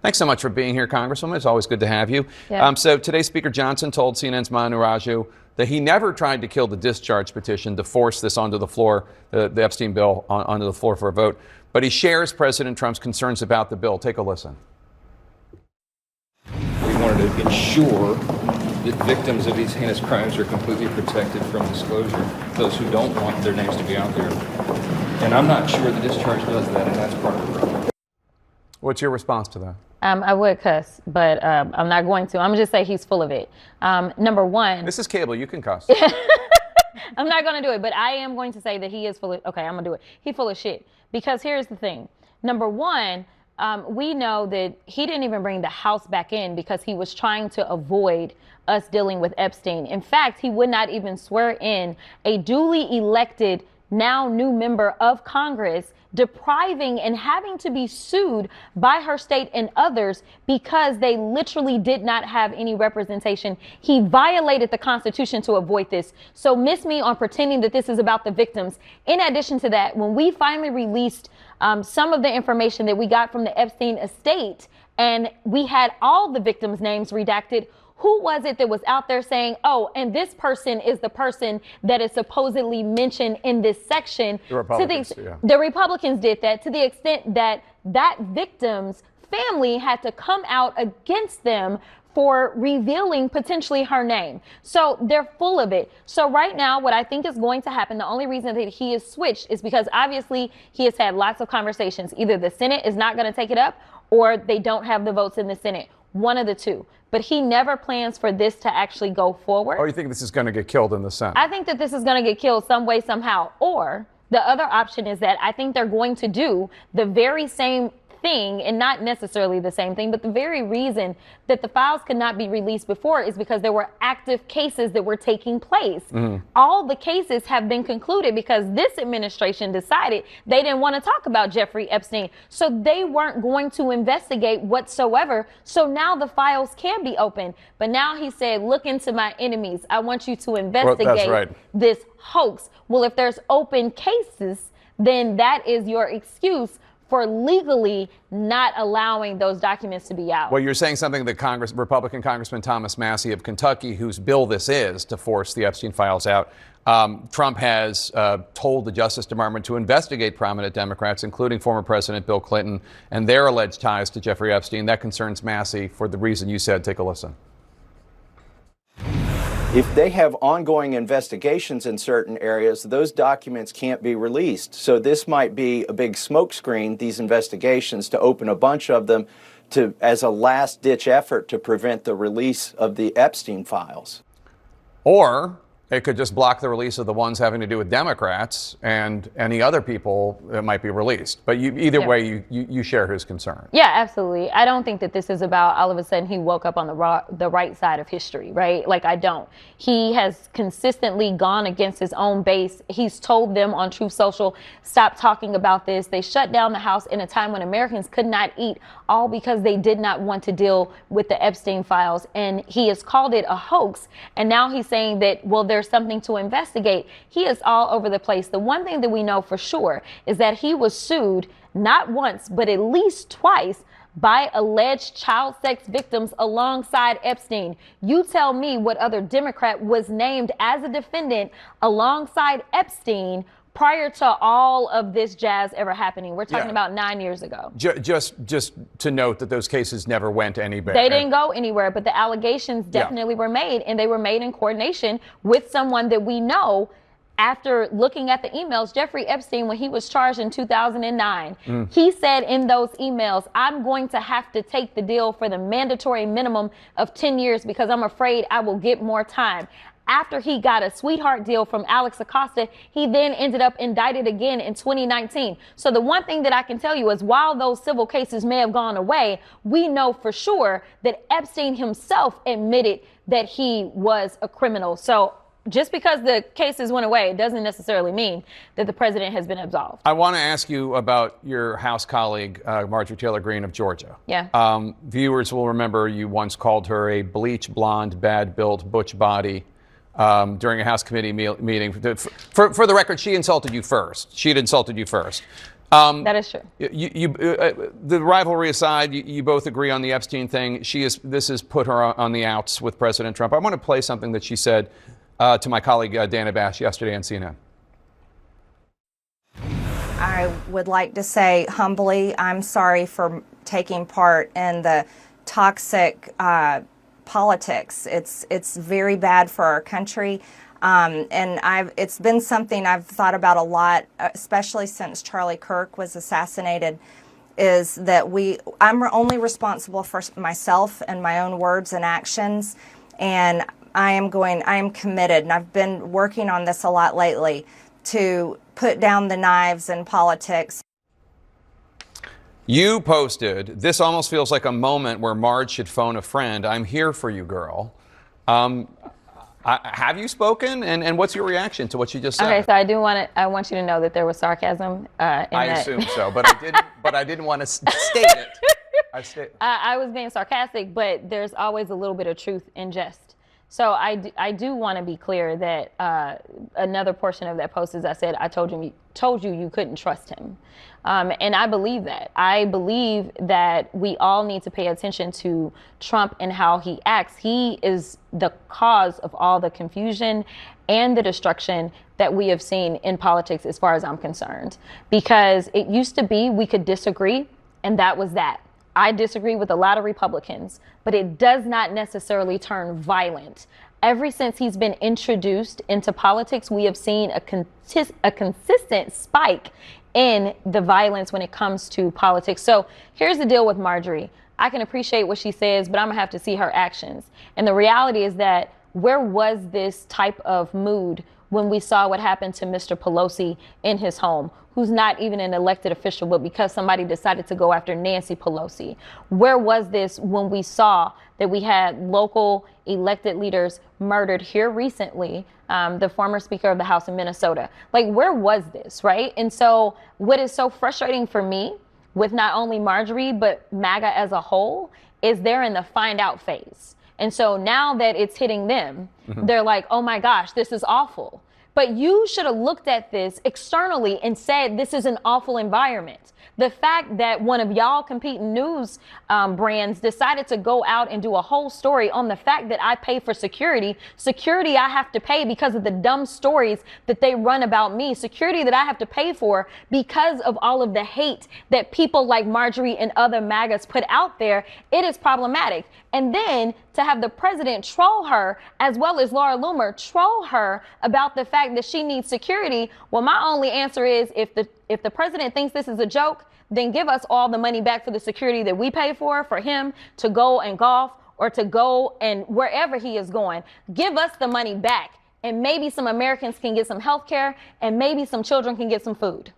Thanks so much for being here, Congresswoman. It's always good to have you. Yeah. So today, Speaker Johnson told CNN's Manu Raju that he never tried to kill the discharge petition to force this onto the floor, the Epstein bill, onto the floor for a vote. But he shares President Trump's concerns about the bill. Take a listen. We wanted to ensure that victims of these heinous crimes are completely protected from disclosure, those who don't want their names to be out there. And I'm not sure the discharge does that, and that's part of the problem. What's your response to that? I would cuss, but I'm not going to. I'm going to just say he's full of it. Number one. This is cable. You can cuss. I'm not going to do it, but I am going to say that he is full of, okay, I'm going to do it. He's full of shit. Because here's the thing. Number one, we know that he didn't even bring the House back in because he was trying to avoid us dealing with Epstein. In fact, he would not even swear in a duly elected, now new member of Congress, depriving and having to be sued by her state and others because they literally did not have any representation. He violated the Constitution to avoid this. So miss me on pretending that this is about the victims. In addition to that, when we finally released some of the information that we got from the Epstein estate and we had all the victims' names redacted, who was it that was out there saying, oh, and this person is the person that is supposedly mentioned in this section? The Republicans, The Republicans did that to the extent that that victim's family had to come out against them for revealing potentially her name. So they're full of it. So right now, what I think is going to happen, the only reason that he is switched is because obviously he has had lots of conversations. Either the Senate is not going to take it up or they don't have the votes in the Senate. One of the two. But he never plans for this to actually go forward. Or you think this is going to get killed in the Senate? I think that this is going to get killed some way, somehow. Or the other option is that I think they're going to do the very same thing, and not necessarily the same thing, but the very reason that the files could not be released before is because there were active cases that were taking place. All the cases have been concluded because this administration decided they didn't want to talk about Jeffrey Epstein. So they weren't going to investigate whatsoever. So now the files can be opened. But now he said, look into my enemies. I want you to investigate this hoax. Well, if there's open cases, then that is your excuse for legally not allowing those documents to be out. Well, you're saying something that Republican Congressman Thomas Massie of Kentucky, whose bill this is to force the Epstein files out, Trump has told the Justice Department to investigate prominent Democrats, including former President Bill Clinton, and their alleged ties to Jeffrey Epstein. That concerns Massie for the reason you said. Take a listen. If they have ongoing investigations in certain areas, those documents can't be released. So this might be a big smokescreen, these investigations, to open a bunch of them as a last-ditch effort to prevent the release of the Epstein files. Or it could just block the release of the ones having to do with Democrats and any other people that might be released. But either way, you share his concern. Yeah, absolutely. I don't think that this is about all of a sudden he woke up on the right side of history, right? Like, I don't. He has consistently gone against his own base. He's told them on Truth Social, stop talking about this. They shut down the House in a time when Americans could not eat, all because they did not want to deal with the Epstein files. And he has called it a hoax. And now he's saying that, well, there's something to investigate. He is all over the place. The one thing that we know for sure is that he was sued not once, but at least twice by alleged child sex victims alongside Epstein. You tell me what other Democrat was named as a defendant alongside Epstein prior to all of this jazz ever happening. We're talking about 9 years ago. Just to note that those cases never went anywhere. They didn't go anywhere, but the allegations definitely were made, and they were made in coordination with someone that we know. After looking at the emails, Jeffrey Epstein, when he was charged in 2009, he said in those emails, I'm going to have to take the deal for the mandatory minimum of 10 years because I'm afraid I will get more time. After he got a sweetheart deal from Alex Acosta, he then ended up indicted again in 2019. So the one thing that I can tell you is while those civil cases may have gone away, we know for sure that Epstein himself admitted that he was a criminal. So just because the cases went away doesn't necessarily mean that the president has been absolved. I want to ask you about your House colleague, Marjorie Taylor Greene of Georgia. Yeah. Viewers will remember you once called her a bleach blonde, bad-built, butch body during a House committee meeting. For the record, she insulted you first. She'd insulted you first. That is true. The rivalry aside, you both agree on the Epstein thing. This has put her on the outs with President Trump. I want to play something that she said to my colleague Dana Bash yesterday on CNN. I would like to say humbly, I'm sorry for taking part in the toxic politics. It's very bad for our country. And it's been something I've thought about a lot, especially since Charlie Kirk was assassinated, is that I'm only responsible for myself and my own words and actions. And I am committed, and I've been working on this a lot lately, to put down the knives in politics. You posted, "This almost feels like a moment where Marge should phone a friend. I'm here for you, girl." Have you spoken, and what's your reaction to what she just said? Okay, so I want you to know that there was sarcasm in that. I assume so, but I didn't want to state it. I was being sarcastic, but there's always a little bit of truth in jest. So I do want to be clear that another portion of that post is I said, I told you you couldn't trust him. And I believe that. I believe that we all need to pay attention to Trump and how he acts. He is the cause of all the confusion and the destruction that we have seen in politics, as far as I'm concerned. Because it used to be we could disagree, and that was that. I disagree with a lot of Republicans, but it does not necessarily turn violent. Ever since he's been introduced into politics, we have seen a consistent spike in the violence when it comes to politics. So here's the deal with Marjorie. I can appreciate what she says, but I'm gonna have to see her actions. And the reality is that where was this type of mood when we saw what happened to Mr. Pelosi in his home, who's not even an elected official, but because somebody decided to go after Nancy Pelosi? Where was this when we saw that we had local elected leaders murdered here recently, the former Speaker of the House in Minnesota? Like, where was this, right? And so what is so frustrating for me with not only Marjorie, but MAGA as a whole, is they're in the find out phase. And so now that it's hitting them, they're like, oh my gosh, this is awful. But you should have looked at this externally and said, this is an awful environment. The fact that one of y'all competing news brands decided to go out and do a whole story on the fact that I pay for security I have to pay because of the dumb stories that they run about me, security that I have to pay for because of all of the hate that people like Marjorie and other MAGAs put out there, it is problematic. And then to have the president troll her, as well as Laura Loomer troll her about the fact that she needs security. Well, my only answer is, if the president thinks this is a joke, then give us all the money back for the security that we pay for him to go and golf or to go and wherever he is going. Give us the money back, and maybe some Americans can get some health care, and maybe some children can get some food.